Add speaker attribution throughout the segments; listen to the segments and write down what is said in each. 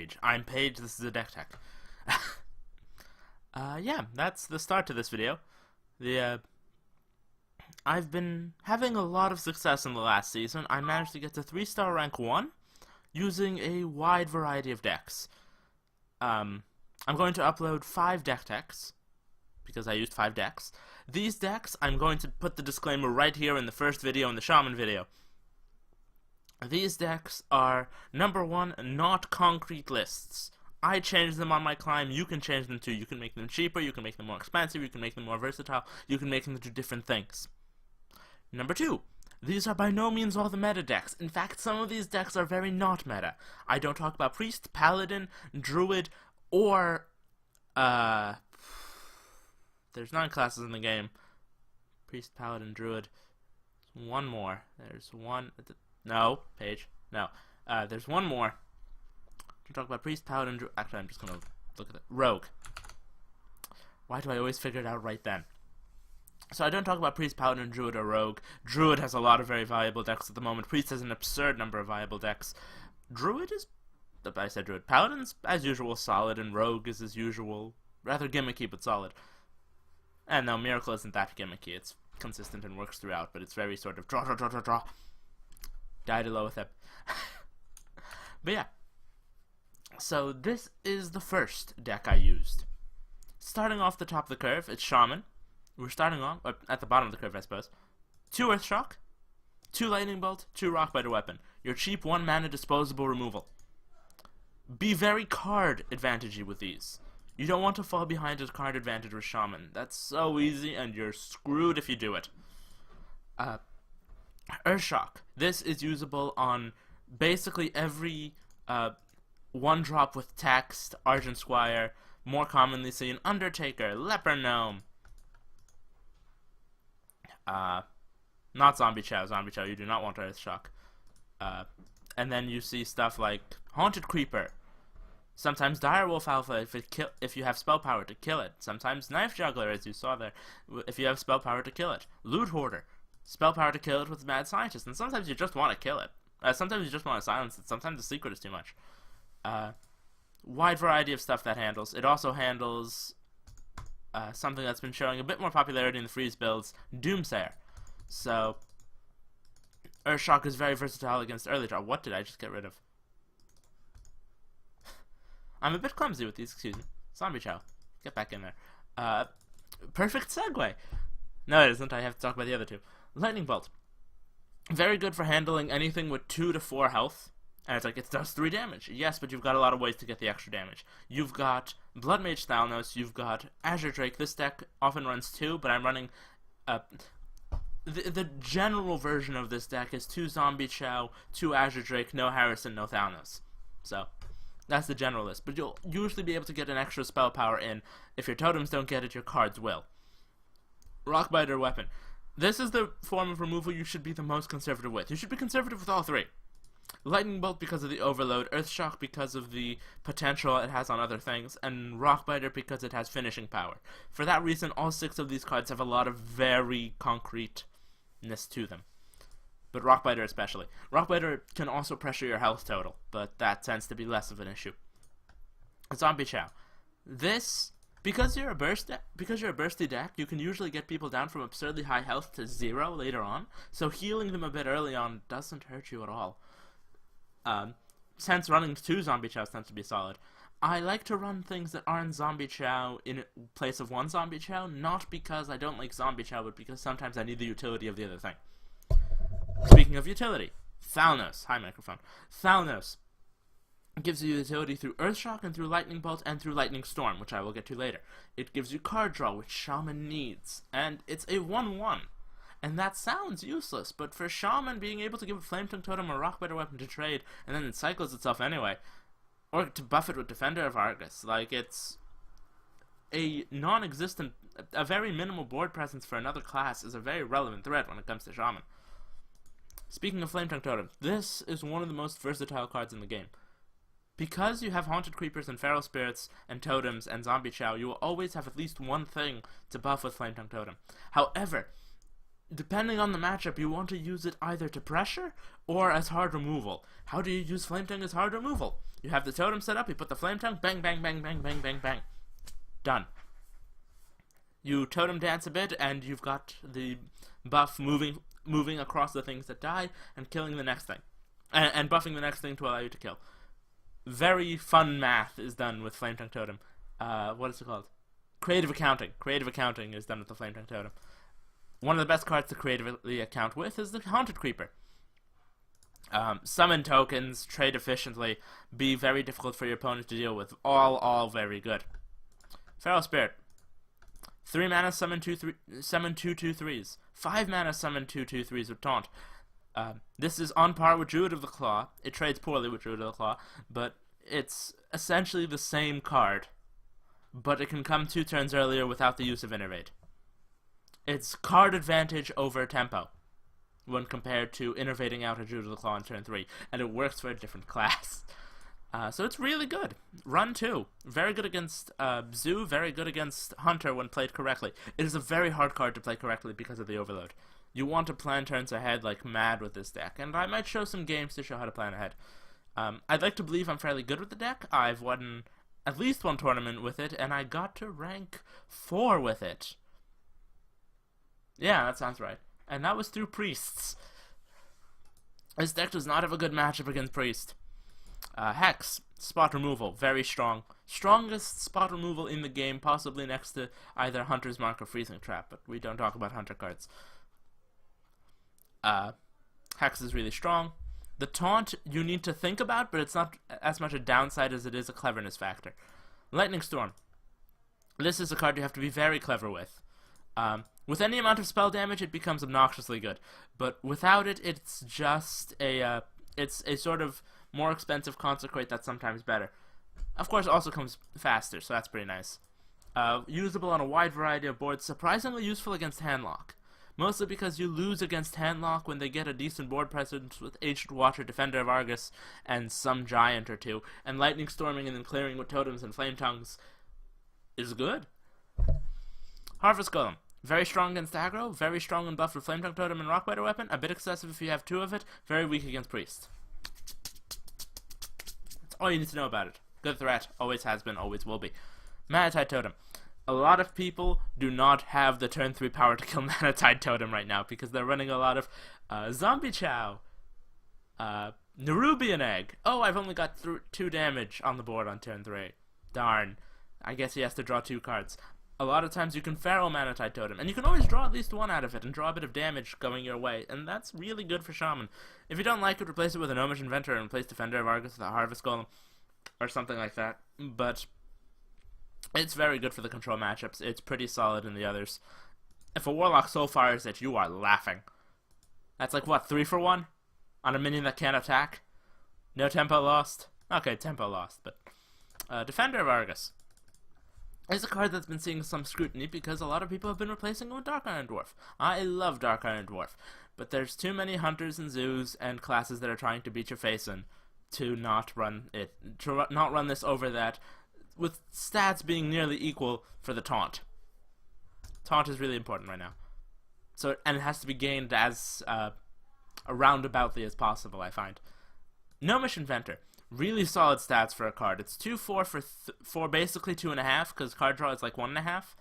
Speaker 1: Page. I'm Page, this is a Decktech. Yeah, that's the start to this video. I've been having a lot of success in the last season. I managed to get to 3-star rank 1 using a wide variety of decks. I'm going to upload 5 Decktechs, because I used 5 decks. These decks, I'm going to put the disclaimer right here in the first video, in the Shaman video. These decks are, number 1, not concrete lists. I change them on my climb, you can change them too. You can make them cheaper, you can make them more expensive, you can make them more versatile, you can make them do different things. Number 2, these are by no means all the meta decks. In fact, some of these decks are very not meta. I don't talk about Priest, Paladin, Druid, or, there's 9 classes in the game. Priest, Paladin, Druid. One more. There's one. No, Page. No. There's one more. To talk about Priest, Paladin, Druid. Actually, I'm just gonna look at it. Rogue. Why do I always figure it out right then? So I don't talk about Priest, Paladin, Druid, or Rogue. Druid has a lot of very valuable decks at the moment. Priest has an absurd number of viable decks. Druid is... I said Druid. Paladin's, as usual, solid, and Rogue is, as usual, rather gimmicky, but solid. And no, Miracle isn't that gimmicky. It's consistent and works throughout, but it's very sort of draw. Die to low with it. But yeah. So this is the first deck I used. Starting off the top of the curve, it's Shaman. We're starting off at the bottom of the curve, I suppose. 2 Earthshock, 2 Lightning Bolt, 2 Rockbiter Weapon. Your cheap 1 mana disposable removal. Be very card advantagey with these. You don't want to fall behind a card advantage with Shaman. That's so easy, and you're screwed if you do it. Earthshock. This is usable on basically every 1-drop with text, Argent Squire, more commonly seen Undertaker, Leper Gnome. Not Zombie Chow. Zombie Chow, you do not want Earthshock. And then you see stuff like Haunted Creeper. Sometimes Direwolf Alpha if you have spell power to kill it. Sometimes Knife Juggler, as you saw there, if you have spell power to kill it. Loot Hoarder. Spell power to kill it with Mad Scientist. And sometimes you just want to kill it. Sometimes you just want to silence it. Sometimes the secret is too much. Wide variety of stuff that handles. It also handles something that's been showing a bit more popularity in the freeze builds, Doomsayer. So, Earthshock is very versatile against early draw. What did I just get rid of? I'm a bit clumsy with these, excuse me. Zombie Chow. Get back in there. Perfect segue. No, it isn't. I have to talk about the other 2. Lightning Bolt. Very good for handling anything with 2 to 4 health. And it's like, it does 3 damage. Yes, but you've got a lot of ways to get the extra damage. You've got Blood Mage Thalnos, you've got Azure Drake. This deck often runs 2, but I'm running... The general version of this deck is 2 Zombie Chow, 2 Azure Drake, no Harrison, no Thalnos. So, that's the general list. But you'll usually be able to get an extra spell power in. If your totems don't get it, your cards will. Rockbiter Weapon. This is the form of removal you should be the most conservative with. You should be conservative with all 3. Lightning Bolt because of the overload, Earthshock because of the potential it has on other things, and Rockbiter because it has finishing power. For that reason, all 6 of these cards have a lot of very concreteness to them. But Rockbiter especially. Rockbiter can also pressure your health total, but that tends to be less of an issue. Zombie Chow. This, because you're a bursty deck, you can usually get people down from absurdly high health to 0 later on, so healing them a bit early on doesn't hurt you at all. Since running 2 Zombie Chows tends to be solid, I like to run things that aren't Zombie Chow in place of 1 Zombie Chow, not because I don't like Zombie Chow, but because sometimes I need the utility of the other thing. Speaking of utility, Thalnos. Hi, microphone. Thalnos gives you utility through Earthshock and through Lightning Bolt and through Lightning Storm, which I will get to later. It gives you card draw, which Shaman needs, and it's a 1/1. And that sounds useless, but for Shaman being able to give a Flame Tongue Totem or Rockbiter Weapon to trade, and then it cycles itself anyway, or to buff it with Defender of Argus, like, it's a non-existent, a very minimal board presence for another class is a very relevant threat when it comes to Shaman. Speaking of Flame Tongue Totem, this is one of the most versatile cards in the game. Because you have Haunted Creepers and Feral Spirits and Totems and Zombie Chow, you will always have at least one thing to buff with Flame Tongue Totem. However, depending on the matchup, you want to use it either to pressure or as hard removal. How do you use Flame Tongue as hard removal? You have the totem set up, you put the flame tongue, bang, bang, bang, bang, bang, bang, bang. Done. You totem dance a bit, and you've got the buff moving across the things that die, and killing the next thing. And buffing the next thing to allow you to kill. Very fun math is done with Flame Tongue Totem. What is it called? Creative accounting. Creative accounting is done with the Flame Tongue Totem. One of the best cards to creatively account with is the Haunted Creeper. Summon tokens, trade efficiently, be very difficult for your opponent to deal with. All very good. Feral Spirit. 3 mana summon 2/2/3s. 5 mana summon 2/2/3s with taunt. This is on par with Druid of the Claw. It trades poorly with Druid of the Claw, but it's essentially the same card. But it can come 2 turns earlier without the use of Innervate. It's card advantage over tempo when compared to innervating out a Druid of the Claw on turn 3, and it works for a different class. So it's really good. Run 2. Very good against Zoo, very good against Hunter when played correctly. It is a very hard card to play correctly because of the overload. You want to plan turns ahead like mad with this deck, and I might show some games to show how to plan ahead. I'd like to believe I'm fairly good with the deck. I've won at least 1 tournament with it, and I got to rank 4 with it. Yeah, that sounds right. And that was through Priests. This deck does not have a good matchup against Priest. Hex, spot removal, very strong. Strongest spot removal in the game, possibly next to either Hunter's Mark or Freezing Trap, but we don't talk about Hunter cards. Hex is really strong. The taunt you need to think about, but it's not as much a downside as it is a cleverness factor. Lightning Storm. This is a card you have to be very clever with. With any amount of spell damage, it becomes obnoxiously good, but without it, it's just it's a sort of more expensive Consecrate that's sometimes better. Of course, it also comes faster, so that's pretty nice. Usable on a wide variety of boards, surprisingly useful against Handlock. Mostly because you lose against Handlock when they get a decent board presence with Ancient Watcher, Defender of Argus, and some Giant or 2, and Lightning Storming and then clearing with Totems and Flame Tongues is good. Harvest Golem. Very strong against aggro, very strong when buffed with Flame Tongue Totem and Rockbiter Weapon, a bit excessive if you have 2 of it, very weak against Priest. That's all you need to know about it. Good threat, always has been, always will be. Manatide Totem. A lot of people do not have the turn 3 power to kill Manatide Totem right now because they're running a lot of Zombie Chow, Nerubian Egg. Oh, I've only got 2 damage on the board on turn 3. Darn. I guess he has to draw 2 cards. A lot of times you can Feral Manatide Totem, and you can always draw at least 1 out of it and draw a bit of damage going your way, and that's really good for Shaman. If you don't like it, replace it with an Gnomish Inventor and replace Defender of Argus with a Harvest Golem, or something like that. But it's very good for the control matchups. It's pretty solid in the others. If a Warlock Soul fires it, you are laughing. That's like, what, 3 for 1? On a minion that can't attack? No tempo lost? Okay, tempo lost, but... Defender of Argus. It's a card that's been seeing some scrutiny because a lot of people have been replacing it with Dark Iron Dwarf. I love Dark Iron Dwarf, but there's too many hunters and zoos and classes that are trying to beat your face in to not run it, to not run this over that, with stats being nearly equal for the taunt. Taunt is really important right now. So, and it has to be gained as roundaboutly as possible, I find. Gnomish Inventor. Really solid stats for a card. It's 2/4 for basically 2.5, because card draw is like 1.5.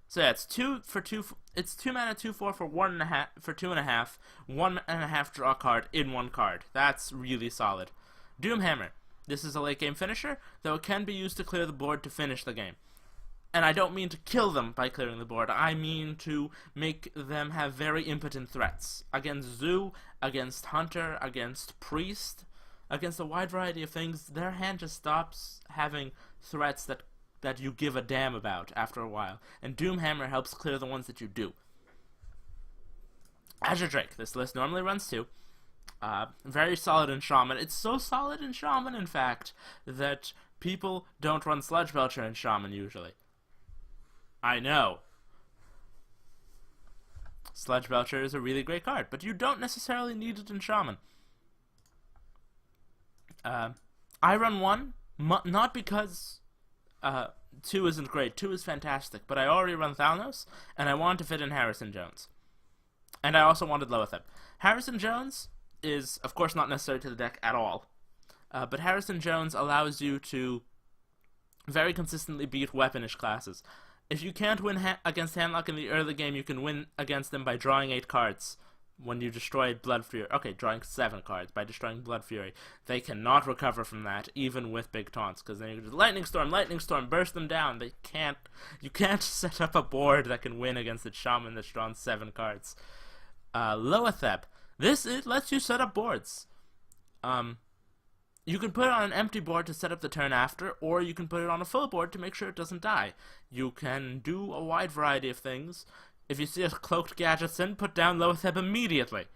Speaker 1: So yeah, it's 2 for 2. It's 2 mana 2/4 for 1.5 for 2.5. 1.5 draw card in 1 card. That's really solid. Doomhammer. This is a late game finisher, though it can be used to clear the board to finish the game. And I don't mean to kill them by clearing the board. I mean to make them have very impotent threats against Zoo, against Hunter, against Priest. Against a wide variety of things, their hand just stops having threats that you give a damn about after a while. And Doomhammer helps clear the ones that you do. Azure Drake. This list normally runs 2. Very solid in Shaman. It's so solid in Shaman, in fact, that people don't run Sludge Belcher in Shaman usually. I know. Sludge Belcher is a really great card, but you don't necessarily need it in Shaman. I run 1, not because 2 isn't great. 2 is fantastic, but I already run Thalnos, and I want to fit in Harrison Jones. And I also wanted Loatheb. Harrison Jones is, of course, not necessary to the deck at all. but Harrison Jones allows you to very consistently beat weaponish classes. If you can't win against Handlock in the early game, you can win against them by drawing 8 cards. When you destroy Blood Fury, okay, drawing 7 cards by destroying Blood Fury. They cannot recover from that, even with big taunts, because then you can just Lightning Storm, burst them down. You can't set up a board that can win against a Shaman that's drawn 7 cards. Loatheb. It lets you set up boards. You can put it on an empty board to set up the turn after, or you can put it on a full board to make sure it doesn't die. You can do a wide variety of things. If you see a cloaked Gadgetzin, put down Loatheb immediately.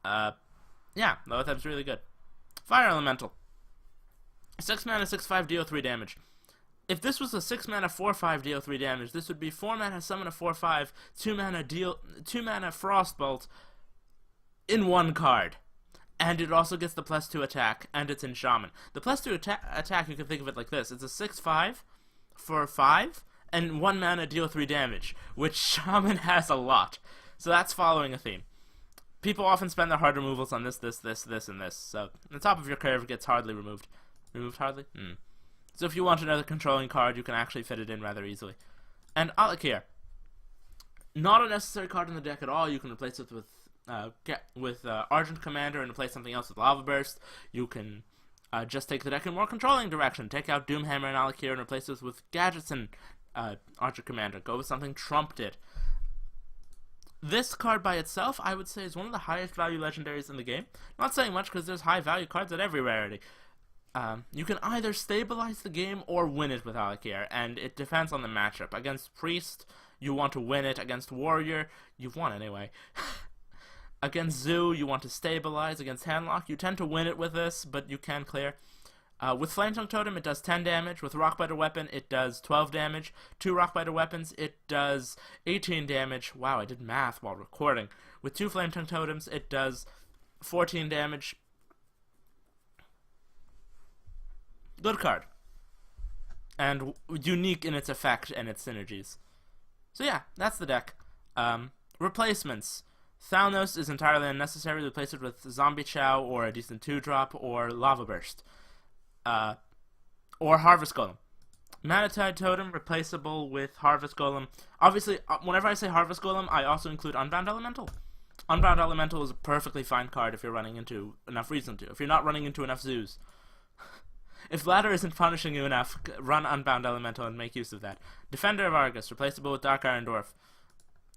Speaker 1: Yeah, Loatheb's really good. Fire Elemental. 6 mana, 6/5, deal 3 damage. If this was a 6 mana, 4/5, deal 3 damage, this would be 4 mana, summon a 4/5, 2 mana, 2 mana Frostbolt in 1 card. And it also gets the +2 attack, and it's in Shaman. The +2 attack, you can think of it like this. It's a 6/5 for 5, and 1 mana, deal 3 damage, which Shaman has a lot. So that's following a theme. People often spend their hard removals on this, and this. So the top of your curve gets hardly removed. Removed hardly? So if you want another controlling card, you can actually fit it in rather easily. And Alakir. Not a necessary card in the deck at all. You can replace it with Argent Commander and replace something else with Lava Burst. You can just take the deck in a more controlling direction. Take out Doomhammer and Alakir and replace it with Gadgetzin. Archer Commander. Go with something Trump did. This card by itself, I would say, is one of the highest value legendaries in the game. Not saying much because there's high value cards at every rarity. You can either stabilize the game or win it with Alakir, and it depends on the matchup. Against Priest, you want to win it. Against Warrior, you've won anyway. Against Zoo, you want to stabilize. Against Handlock, you tend to win it with this, but you can clear. With Flametongue Totem, it does 10 damage. With Rockbiter Weapon, it does 12 damage. 2 Rockbiter Weapons, it does 18 damage. Wow, I did math while recording. With 2 Flametongue Totems, it does 14 damage. Good card. And unique in its effect and its synergies. So yeah, that's the deck. Replacements. Thalnos is entirely unnecessary. Replace it with Zombie Chow or a decent 2-drop or Lava Burst. Or Harvest Golem. Manatide Totem, replaceable with Harvest Golem. Obviously, whenever I say Harvest Golem, I also include Unbound Elemental. Unbound Elemental is a perfectly fine card if you're running into enough reason to. If you're not running into enough zoos. If Ladder isn't punishing you enough, run Unbound Elemental and make use of that. Defender of Argus, replaceable with Dark Iron Dwarf.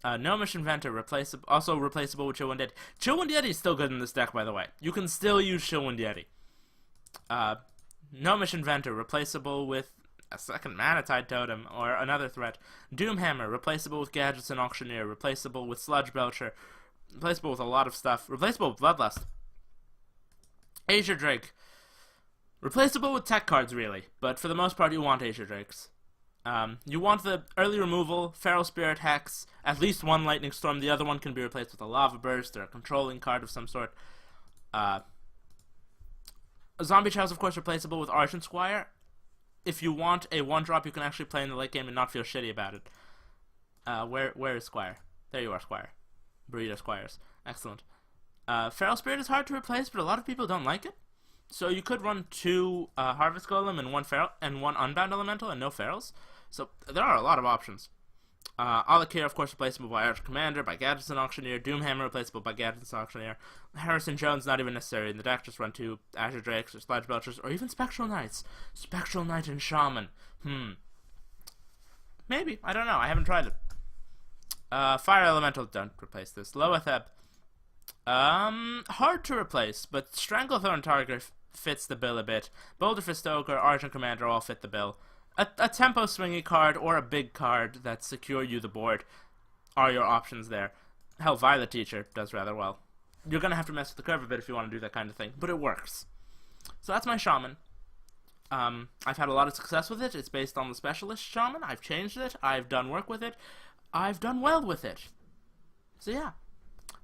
Speaker 1: Gnomish Inventor, also replaceable with Chillwind Yeti. Chillwind Yeti is still good in this deck, by the way. You can still use Chillwind Yeti. Gnomish Inventor, replaceable with a second Manatide Totem or another threat. Doomhammer, replaceable with Gadgetzin Auctioneer, replaceable with Sludge Belcher, replaceable with a lot of stuff, replaceable with Bloodlust. Azure Drake, replaceable with tech cards, really, but for the most part you want Azure Drakes. You want the early removal, Feral Spirit Hex, at least 1 Lightning Storm, the other one can be replaced with a Lava Burst or a controlling card of some sort. Zombie Chow is, of course, replaceable with Argent Squire. If you want a 1-drop, you can actually play in the late game and not feel shitty about it. Where is Squire? There you are, Squire. Burrito Squires. Excellent. Feral Spirit is hard to replace, but a lot of people don't like it. So you could run 2 Harvest Golem and 1 Feral and 1 Unbound Elemental and no Ferals. So there are a lot of options. Alakir, of course, replaceable by Archer Commander, by Gadgetzin Auctioneer. Doomhammer, replaceable by Gadgetzin Auctioneer. Harrison Jones, not even necessary in the deck. Just run 2 Azure Drakes or Sludge Belchers, or even Spectral Knights. Spectral Knight and Shaman. Maybe. I don't know. I haven't tried it. Fire Elemental, don't replace this. Loatheb. Hard to replace, but Stranglethorn Target fits the bill a bit. Boulder Fist Ogre, Argent Commander all fit the bill. A tempo swingy card or a big card that secure you the board are your options there. Hell, Violet Teacher does rather well. You're going to have to mess with the curve a bit if you want to do that kind of thing, but it works. So that's my Shaman. I've had a lot of success with it. It's based on the Specialist Shaman. I've changed it. I've done work with it. I've done well with it. So yeah.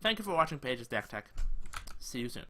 Speaker 1: Thank you for watching Page's Decktech. See you soon.